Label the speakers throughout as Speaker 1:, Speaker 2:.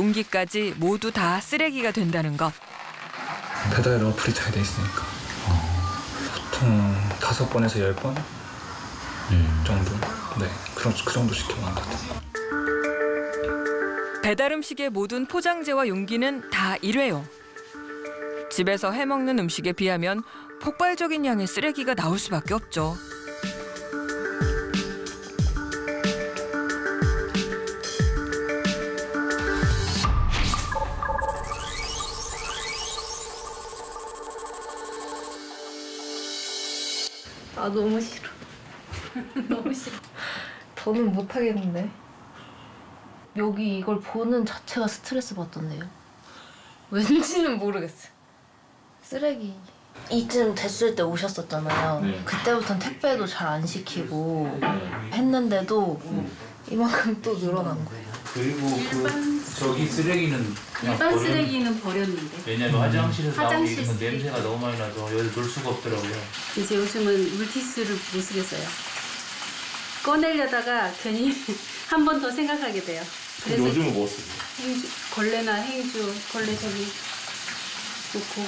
Speaker 1: 용기까지 모두 다 쓰레기가 된다는 것.
Speaker 2: 배달 어플이 잘 돼 있으니까 보통 5번에서 10번 정도. 네, 그 정도 시켜먹는 것 같아요.
Speaker 1: 배달 음식의 모든 포장재와 용기는 다 일회용. 집에서 해먹는 음식에 비하면 폭발적인 양의 쓰레기가 나올 수밖에 없죠.
Speaker 3: 아, 너무 싫어. 너무 싫어. 더는 못 하겠는데. 여기 이걸 보는 자체가 스트레스 받던데요. 왠지는 모르겠어요. 쓰레기. 이쯤 됐을 때 오셨었잖아요.
Speaker 4: 네.
Speaker 3: 그때부터는 택배도 잘 안 시키고 했는데도 이만큼 또 늘어난 거예요.
Speaker 4: 그리고 저기 쓰레기는 그냥
Speaker 5: 일반 쓰레기는 버렸는데.
Speaker 4: 왜냐면 화장실에서 나오는
Speaker 5: 화장실
Speaker 4: 이건
Speaker 5: 쓰레기.
Speaker 4: 냄새가 너무 많이 나서 여기 놀 수가 없더라고요.
Speaker 5: 이제 요즘은 물티슈를 못 쓰겠어요. 꺼내려다가 괜히 한 번 더 생각하게 돼요. 그래서
Speaker 4: 요즘은 뭐 쓰세요?
Speaker 5: 행주, 걸레나 행주, 걸레 저기 놓고.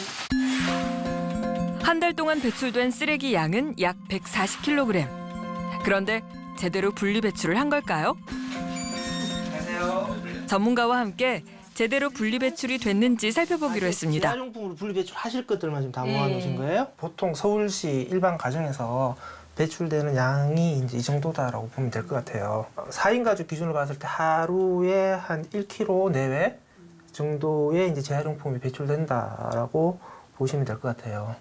Speaker 1: 한 달 동안 배출된 쓰레기 양은 약 140kg. 그런데 제대로 분리 배출을 한 걸까요?
Speaker 6: 안녕하세요.
Speaker 1: 전문가와 함께 제대로 분리 배출이 됐는지 살펴보기로 했습니다.
Speaker 6: 재활용품으로 분리 배출하실 것들만 지금 다 모아놓으신 거예요? 보통 서울시 일반 가정에서 배출되는 양이 이제 이 정도다라고 보면 될 것 같아요. 4인 가족 기준으로 봤을 때 하루에 한 1kg 내외 정도의 이제 재활용품이 배출된다라고 보시면 될 것 같아요.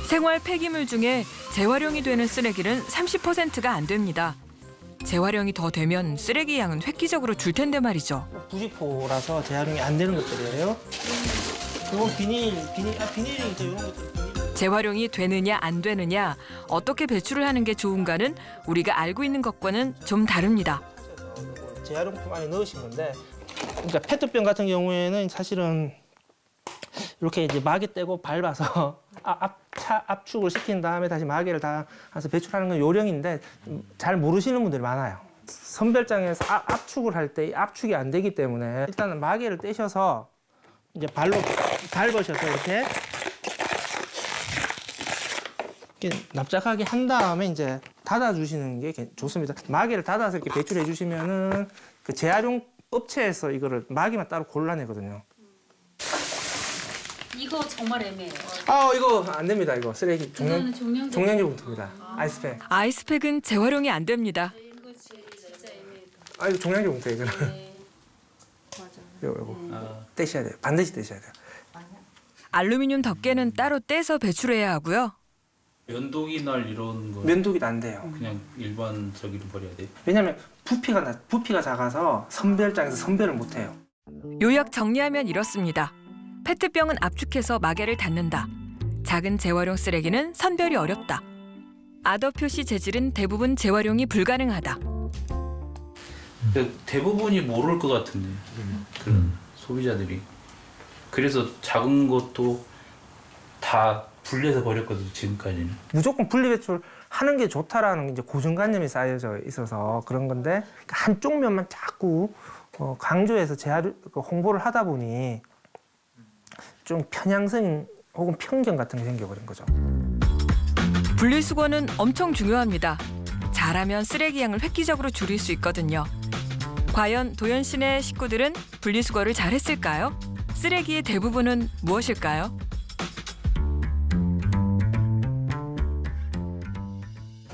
Speaker 1: 생활 폐기물 중에 재활용이 되는 쓰레기는 30%가 안 됩니다. 재활용이 더 되면 쓰레기 양은 획기적으로 줄 텐데 말이죠.
Speaker 6: 부직포라서 재활용이 안 되는 것들이에요. 이건 비닐이 이제 이런 것들.
Speaker 1: 재활용이 되느냐 안 되느냐, 어떻게 배출을 하는 게 좋은가는 우리가 알고 있는 것과는 좀 다릅니다.
Speaker 6: 재활용품 안에 넣으신 건데, 그러니까 페트병 같은 경우에는 사실은 이렇게 이제 마개 떼고 밟아서 압축을 시킨 다음에 다시 마개를 달아서 배출하는 건 요령인데 잘 모르시는 분들이 많아요. 선별장에서 압축을 할 때 압축이 안 되기 때문에 일단은 마개를 떼셔서 이제 발로 밟으셔서 이렇게 납작하게 한 다음에 이제 닫아주시는 게 좋습니다. 마개를 닫아서 이렇게 배출해 주시면은 그 재활용 업체에서 이거를 마개만 따로 골라내거든요.
Speaker 5: 이거 정말 애매해요.
Speaker 6: 이거 안 됩니다. 이거 쓰레기
Speaker 5: 이거는
Speaker 6: 종량제 봉투입니다. 아이스팩.
Speaker 1: 아이스팩은 재활용이 안 됩니다.
Speaker 5: 이거 진짜 애매해요.
Speaker 6: 이거 종량제 봉투예요. 이거는.
Speaker 5: 네. 맞아.
Speaker 6: 요거 떼셔야 돼요. 반드시 떼셔야 돼요.
Speaker 1: 알루미늄 덮개는 따로 떼서 배출해야 하고요.
Speaker 4: 면도기날 이런 거
Speaker 6: 면도기도 안 돼요.
Speaker 4: 그냥 일반 저기로 버려야 돼요?
Speaker 6: 왜냐면 부피가 작아서 선별장에서 선별을 못 해요.
Speaker 1: 요약 정리하면 이렇습니다. 페트병은 압축해서 마개를 닫는다. 작은 재활용 쓰레기는 선별이 어렵다. 아더 표시 재질은 대부분 재활용이 불가능하다.
Speaker 4: 대부분이 모를 것 같은데 그런 소비자들이. 그래서 작은 것도 다 분리해서 버렸거든요, 지금까지는.
Speaker 6: 무조건 분리배출 하는 게 좋다라는 이제 고정관념이 쌓여져 있어서 그런 건데 한쪽 면만 자꾸 강조해서 홍보를 하다 보니 좀 편향성 혹은 편견 같은 게 생겨버린 거죠.
Speaker 1: 분리수거는 엄청 중요합니다. 잘하면 쓰레기 양을 획기적으로 줄일 수 있거든요. 과연 도연 씨네 식구들은 분리수거를 잘했을까요? 쓰레기의 대부분은 무엇일까요?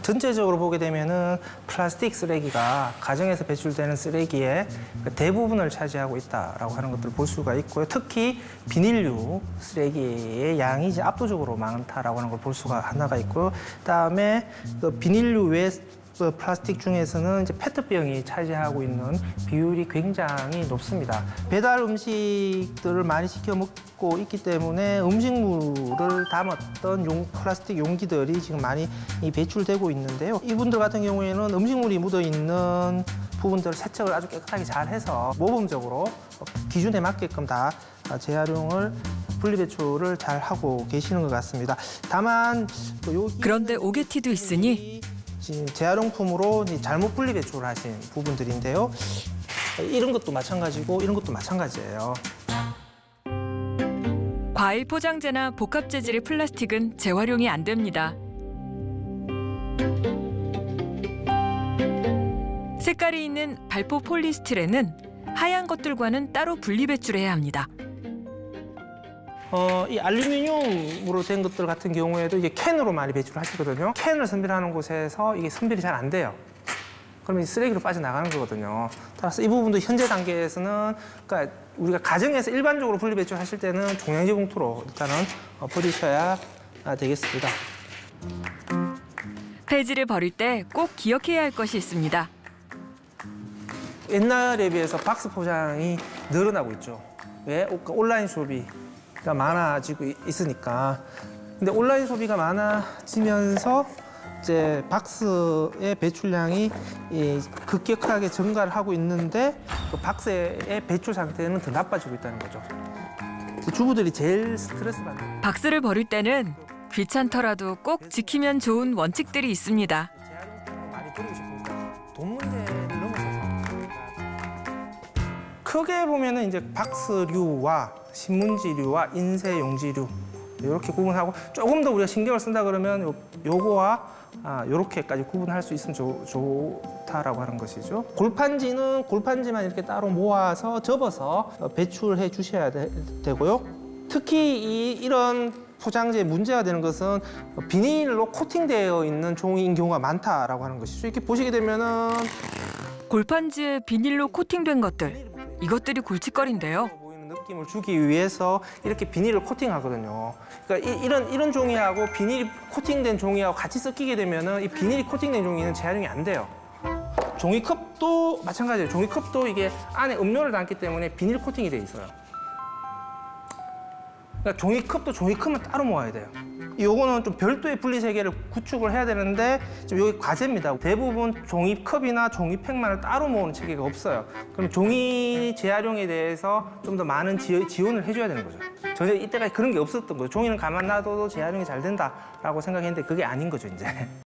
Speaker 6: 전체적으로 보게 되면은 플라스틱 쓰레기가 가정에서 배출되는 쓰레기의 대부분을 차지하고 있다라고 하는 것들을 볼 수가 있고요. 특히 비닐류 쓰레기의 양이 이제 압도적으로 많다라고 하는 걸 볼 수가 하나가 있고요. 그다음에 그 비닐류 외 플라스틱 중에서는 이제 페트병이 차지하고 있는 비율이 굉장히 높습니다. 배달 음식들을 많이 시켜 먹고 있기 때문에 음식물을 담았던 플라스틱 용기들이 지금 많이 배출되고 있는데요. 이분들 같은 경우에는 음식물이 묻어 있는 부분들을 세척을 아주 깨끗하게 잘 해서 모범적으로 기준에 맞게끔 다 재활용을 분리배출을 잘 하고 계시는 것 같습니다. 다만
Speaker 1: 그런데 오게티도 있으니
Speaker 6: 재활용품으로 잘못 분리배출을 하신 부분들인데요. 이런 것도 마찬가지고 이런 것도 마찬가지예요.
Speaker 1: 과일 포장재나 복합 재질의 플라스틱은 재활용이 안 됩니다. 색깔이 있는 발포 폴리스티렌은 하얀 것들과는 따로 분리 배출해야 합니다.
Speaker 6: 이 알루미늄으로 된 것들 같은 경우에도 이게 캔으로 많이 배출을 하시거든요. 캔을 선별하는 곳에서 이게 선별이 잘 안 돼요. 그러면 쓰레기로 빠져나가는 거거든요. 따라서 이 부분도 현재 단계에서는 그러니까 우리가 가정에서 일반적으로 분리 배출하실 때는 종량제 봉투로 일단은 버리셔야 되겠습니다.
Speaker 1: 폐지를 버릴 때 꼭 기억해야 할 것이 있습니다.
Speaker 6: 옛날에 비해서 박스 포장이 늘어나고 있죠. 왜? 온라인 소비가 많아지고 있으니까. 근데 온라인 소비가 많아지면서 이제 박스의 배출량이 급격하게 증가를 하고 있는데 그 박스의 배출 상태는 더 나빠지고 있다는 거죠. 주부들이 제일 스트레스 받는.
Speaker 1: 박스를 버릴 때는 귀찮더라도 꼭 지키면 좋은 원칙들이 있습니다.
Speaker 6: 재활용품을 많이 버리고 싶으니까 돈 문제를 넘어서서 크게 보면은 이제 박스류와 신문지류와 인쇄 용지류 이렇게 구분하고 조금 더 우리가 신경을 쓴다 그러면 요거와 요렇게까지 구분할 수 있으면 좋다라고 하는 것이죠. 골판지는 골판지만 이렇게 따로 모아서 접어서 배출해 주셔야 되고요. 특히 이런 포장재에 문제가 되는 것은 비닐로 코팅되어 있는 종이인 경우가 많다라고 하는 것이죠. 이렇게 보시게 되면은
Speaker 1: 골판지에 비닐로 코팅된 것들, 이것들이 골칫거리인데요.
Speaker 6: 보이는 느낌을 주기 위해서 이렇게 비닐을 코팅하거든요. 그러니까 이런 종이하고 비닐이 코팅된 종이하고 같이 섞이게 되면은 이 비닐이 코팅된 종이는 재활용이 안 돼요. 종이컵도 마찬가지예요. 종이컵도 이게 안에 음료를 담기 때문에 비닐 코팅이 돼 있어요. 그러니까 종이컵도 종이컵만 따로 모아야 돼요. 요거는 좀 별도의 분리 체계를 구축을 해야 되는데 지금 여기 과제입니다. 대부분 종이컵이나 종이팩만을 따로 모으는 체계가 없어요. 그럼 종이 재활용에 대해서 좀 더 많은 지원을 해줘야 되는 거죠. 전혀 이때까지 그런 게 없었던 거죠. 종이는 가만 놔둬도 재활용이 잘 된다라고 생각했는데 그게 아닌 거죠, 이제.